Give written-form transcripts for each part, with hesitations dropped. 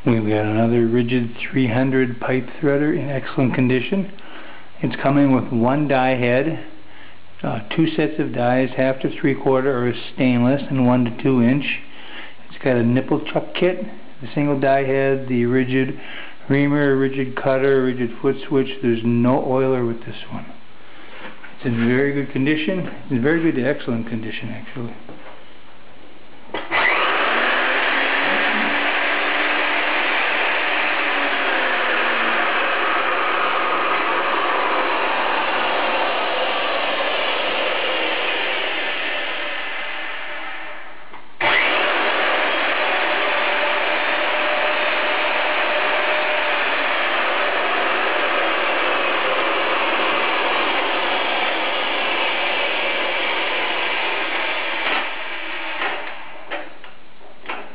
We've got another Ridgid 300 pipe threader in excellent condition. It's coming with one die head, two sets of dies, 1/2 to 3/4 are stainless and 1 to 2 inch. It's got a nipple chuck kit, the single die head, the Ridgid reamer, Ridgid cutter, Ridgid foot switch. There's no oiler with this one. It's in very good condition. It's very good to excellent condition, actually.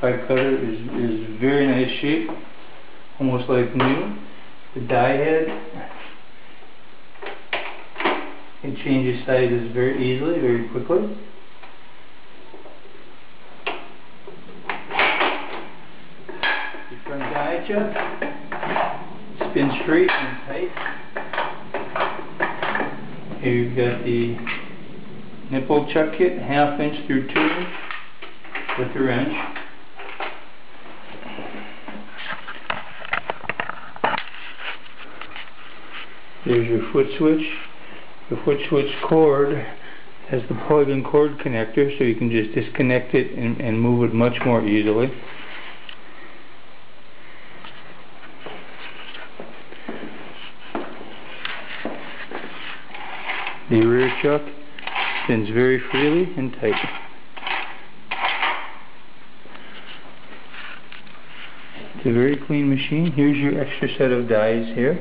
Pipe cutter is very nice shape, almost like new. The die head, it changes sizes very easily, very quickly. The front die chuck spins straight and tight. Here you've got the nipple chuck kit, 1/2 inch through 2 inch with the wrench. There's your foot switch. The foot switch cord has the plug and cord connector, so you can just disconnect it and move it much more easily. The rear chuck spins very freely and tight. It's a very clean machine. Here's your extra set of dies here.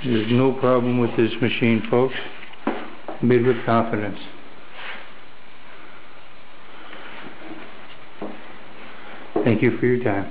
There's no problem with this machine, folks. Bid with confidence. Thank you for your time.